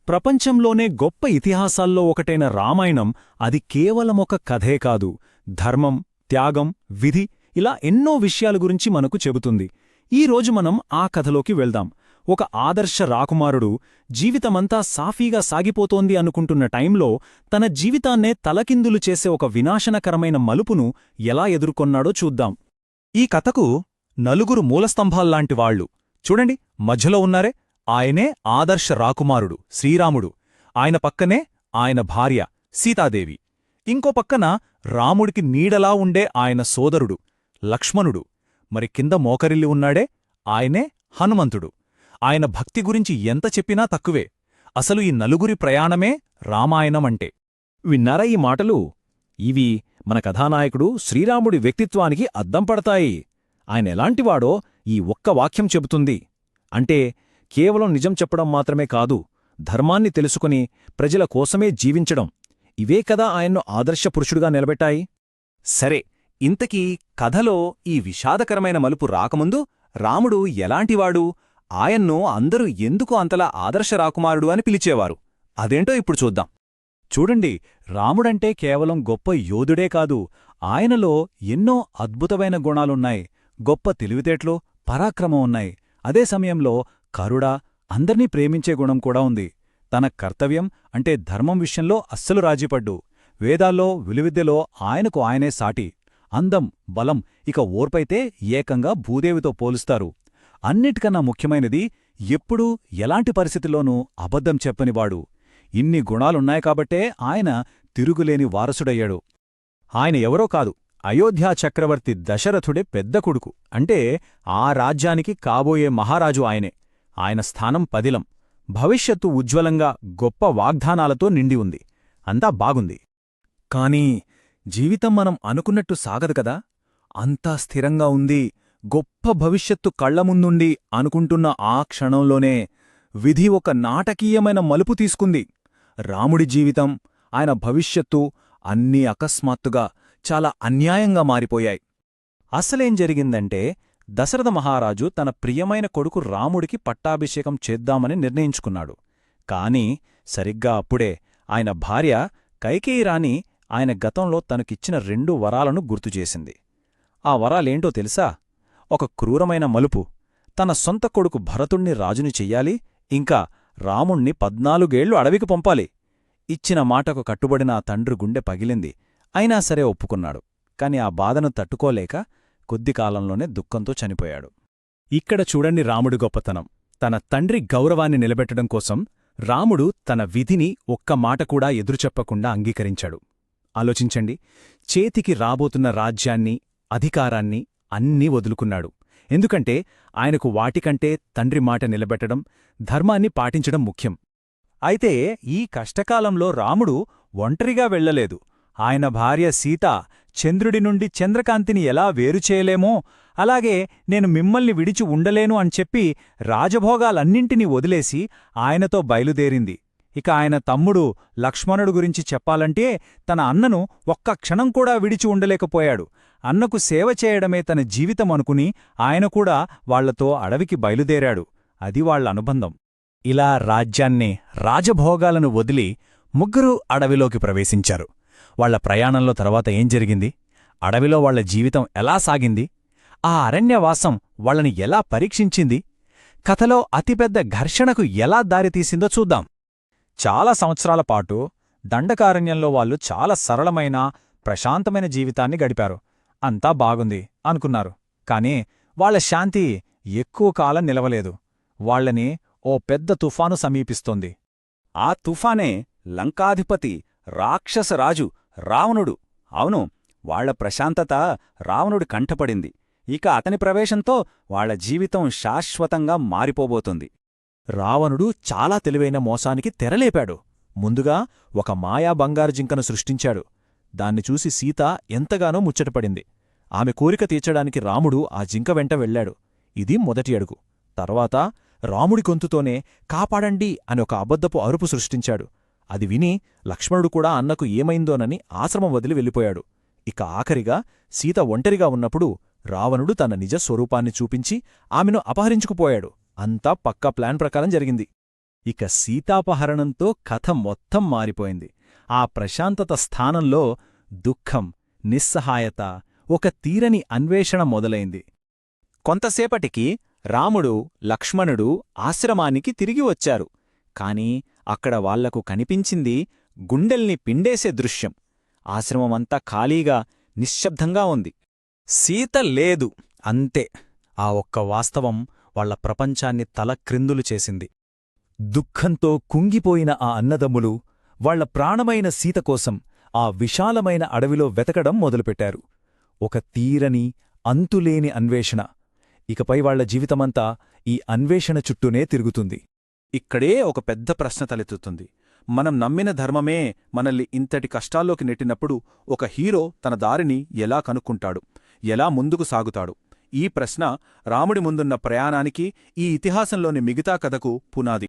ప్రపంచంలోనే గొప్ప ఇతిహాసాల్లో ఒకటైన రామాయణం అది కేవలమొక కథే కాదు, ధర్మం, త్యాగం, విధి ఇలా ఎన్నో విషయాల గురించి మనకు చెబుతుంది. ఈరోజు మనం ఆ కథలోకి వెళ్దాం. ఒక ఆదర్శ రాకుమారుడు జీవితమంతా సాఫీగా సాగిపోతోంది అనుకుంటున్న టైంలో తన జీవితాన్నే తలకిందులు చేసే ఒక వినాశనకరమైన మలుపును ఎలా ఎదుర్కొన్నాడో చూద్దాం. ఈ కథకు నలుగురు మూలస్తంభాల్లాంటి వాళ్లు. చూడండి, మధ్యలో ఉన్నారే ఆయనే ఆదర్శ రాకుమారుడు శ్రీరాముడు. ఆయన పక్కనే ఆయన భార్య సీతాదేవి. ఇంకో పక్కన రాముడికి నీడలా ఉండే ఆయన సోదరుడు లక్ష్మణుడు. మరి కింద మోకరిల్లి ఉన్నాడే ఆయనే హనుమంతుడు. ఆయన భక్తి గురించి ఎంత చెప్పినా తక్కువే. అసలు ఈ నలుగురి ప్రయాణమే రామాయణమంటే. విన్నారా ఈ మాటలు? ఇవి మన కథానాయకుడు శ్రీరాముడి వ్యక్తిత్వానికి అద్దం పడతాయి. ఆయనెలాంటివాడో ఈ ఒక్క వాక్యం చెబుతుంది. అంటే కేవలం నిజం చెప్పడం మాత్రమే కాదు, ధర్మాన్ని తెలుసుకుని ప్రజల కోసమే జీవించడం. ఇవే కదా ఆయన్ను ఆదర్శపురుషుడుగా నిలబెట్టాయి. సరే, ఇంతకీ కథలో ఈ విషాదకరమైన మలుపు రాకముందు రాముడు ఎలాంటివాడు? ఆయన్ను అందరూ ఎందుకు అంతలా ఆదర్శ రాకుమారుడు అని పిలిచేవారు? అదేంటో ఇప్పుడు చూద్దాం. చూడండి, రాముడంటే కేవలం గొప్ప యోధుడే కాదు, ఆయనలో ఎన్నో అద్భుతమైన గుణాలున్నాయి. గొప్ప తెలివితేటలు, పరాక్రమం ఉన్నాయి. అదే సమయంలో కరుణ, అందర్నీ ప్రేమించే గుణం కూడా ఉంది. తన కర్తవ్యం అంటే ధర్మం విషయంలో అస్సలు రాజీపడ్డు. వేదాల్లో, విలువిద్యలో ఆయనకు ఆయనే సాటి. అందం, బలం, ఇక ఓర్పైతే ఏకంగా భూదేవితో పోలుస్తారు. అన్నిటికన్నా ముఖ్యమైనది, ఎప్పుడూ ఎలాంటి పరిస్థితిలోనూ అబద్ధం చెప్పనివాడు. ఇన్ని గుణాలున్నాయి కాబట్టే ఆయన తిరుగులేని వారసుడయ్యాడు. ఆయన ఎవరో కాదు, అయోధ్యా చక్రవర్తి దశరథుడే పెద్ద కొడుకు. అంటే ఆ రాజ్యానికి కాబోయే మహారాజు ఆయనే. ఆయన స్థానం పదిలం. భవిష్యత్తు ఉజ్వలంగా గొప్ప వాగ్దానాలతో నిండి ఉంది. అంతా బాగుంది. కానీ జీవితం మనం అనుకున్నట్టు సాగదు కదా. అంతా స్థిరంగా ఉంది, గొప్ప భవిష్యత్తు కళ్లముందుండి అనుకుంటున్న ఆ క్షణంలోనే విధి ఒక నాటకీయమైన మలుపు తీసుకుంది. రాముడి జీవితం, ఆయన భవిష్యత్తు అన్నీ అకస్మాత్తుగా చాలా అన్యాయంగా మారిపోయాయి. అసలేం జరిగిందంటే, దశరథ మహారాజు తన ప్రియమైన కొడుకు రాముడికి పట్టాభిషేకం చేద్దామని నిర్ణయించుకున్నాడు. కాని సరిగ్గా అప్పుడే ఆయన భార్య కైకేయిరాణి ఆయన గతంలో తనకిచ్చిన 2 వరాలను గుర్తుచేసింది. ఆ వరాలేంటో తెలుసా? ఒక క్రూరమైన మలుపు. తన సొంత కొడుకు భరతుణ్ణి రాజుని చెయ్యాలి, ఇంకా రాముణ్ణి 14 ఏళ్లు అడవికి పంపాలి. ఇచ్చిన మాటకు కట్టుబడిన ఆ తండ్రి గుండె పగిలింది. అయినా సరే ఒప్పుకున్నాడు. కాని ఆ బాధను తట్టుకోలేక కొద్ది కాలంలోనే దుఃఖంతో చనిపోయాడు. ఇక్కడ చూడండి రాముడి గొప్పతనం. తన తండ్రి గౌరవాన్ని నిలబెట్టడం కోసం రాముడు తన విధిని ఒక్క మాట కూడా ఎదురుచెప్పకుండా అంగీకరించాడు. ఆలోచించండి, చేతికి రాబోతున్న రాజ్యాన్ని, అధికారాన్ని అన్నీ వదులుకున్నాడు. ఎందుకంటే ఆయనకు వాటికంటే తండ్రి మాట నిలబెట్టడం, ధర్మాన్ని పాటించడం ముఖ్యం. అయితే ఈ కష్టకాలంలో రాముడు ఒంటరిగా వెళ్లలేదు. ఆయన భార్య సీత చంద్రుడి నుండి చంద్రకాంతిని ఎలా వేరుచేయలేమో అలాగే నేను మిమ్మల్ని విడిచి ఉండలేను అని చెప్పి రాజభోగాలన్నింటినీ వదిలేసి ఆయనతో బయలుదేరింది. ఇక ఆయన తమ్ముడు లక్ష్మణుడు గురించి చెప్పాలంటే తన అన్నను ఒక్క క్షణం కూడా విడిచి ఉండలేకపోయాడు. అన్నకు సేవ చేయడమే తన జీవితం అనుకుని ఆయన కూడా వాళ్లతో అడవికి బయలుదేరాడు. అది వాళ్ల అనుబంధం. ఇలా రాజ్యాన్ని, రాజభోగాలను వదిలి ముగ్గురూ అడవిలోకి ప్రవేశించారు. వాళ్ల ప్రయాణంలో తర్వాత ఏం జరిగింది? అడవిలో వాళ్ల జీవితం ఎలా సాగింది? ఆ అరణ్యవాసం వాళ్లని ఎలా పరీక్షించింది? కథలో అతిపెద్ద ఘర్షణకు ఎలా దారితీసిందో చూద్దాం. చాలా సంవత్సరాల పాటు దండకారణ్యంలో వాళ్ళు చాలా సరళమైన, ప్రశాంతమైన జీవితాన్ని గడిపారు. అంతా బాగుంది అనుకున్నారు. కాని వాళ్ల శాంతి ఎక్కువ కాలం నిలవలేదు. వాళ్లని ఓ పెద్ద తుఫాను సమీపిస్తోంది. ఆ తుఫానే లంకాధిపతి రాక్షసరాజు రావణుడు. అవును, వాళ్ల ప్రశాంతత రావణుడి కంటపడింది. ఇక అతని ప్రవేశంతో వాళ్ల జీవితం శాశ్వతంగా మారిపోబోతుంది. రావణుడు చాలా తెలివైన మోసానికి తెరలేపాడు. ముందుగా ఒక మాయా బంగారు జింకను సృష్టించాడు. దాన్ని చూసి సీత ఎంతగానో ముచ్చటపడింది. ఆమె కోరిక తీర్చడానికి రాముడు ఆ జింక వెంట వెళ్లాడు. ఇది మొదటి అడుగు. తర్వాత రాముడి గొంతుతోనే కాపాడండి అని ఒక అబద్ధపు అరుపు సృష్టించాడు. అది విని లక్ష్మణుడు కూడా అన్నకు ఏమైందోనని ఆశ్రమం వదిలి వెళ్ళిపోయాడు. ఇక ఆఖరిగా సీత ఒంటరిగా ఉన్నప్పుడు రావణుడు తన నిజ స్వరూపాన్ని చూపించి ఆమెను అపహరించుకుపోయాడు. అంతా పక్కా ప్లాన్ ప్రకారం జరిగింది. ఇక సీతాపహరణంతో కథ మొత్తం మారిపోయింది. ఆ ప్రశాంతత స్థానంలో దుఃఖం, నిస్సహాయత, ఒక తీరని అన్వేషణ మొదలైంది. కొంతసేపటికి రాముడు, లక్ష్మణుడు ఆశ్రమానికి తిరిగి వచ్చారు. కాని అక్కడ వాళ్లకు కనిపించింది గుండెల్ని పిండేసే దృశ్యం. ఆశ్రమమంతా ఖాళీగా, నిశ్శబ్దంగా ఉంది. సీత లేదు, అంతే. ఆ ఒక్క వాస్తవం వాళ్ల ప్రపంచాన్ని తలక్రిందులు చేసింది. దుఃఖంతో కుంగిపోయిన ఆ అన్నదమ్ములు వాళ్ల ప్రాణమైన సీత కోసం ఆ విశాలమైన అడవిలో వెతకడం మొదలుపెట్టారు. ఒక తీరని, అంతులేని అన్వేషణ. ఇకపై వాళ్ల జీవితమంతా ఈ అన్వేషణ చుట్టూనే తిరుగుతుంది. ఇక్కడే ఒక పెద్ద ప్రశ్న తలెత్తుతుంది. మనం నమ్మిన ధర్మమే మనల్ని ఇంతటి కష్టాల్లోకి నెట్టినప్పుడు ఒక హీరో తన దారిని ఎలా కనుక్కుంటాడు, ఎలా ముందుకు సాగుతాడు? ఈ ప్రశ్న రాముడి ముందున్న ప్రయాణానికి, ఈ ఇతిహాసంలోని మిగతా కథకు పునాది.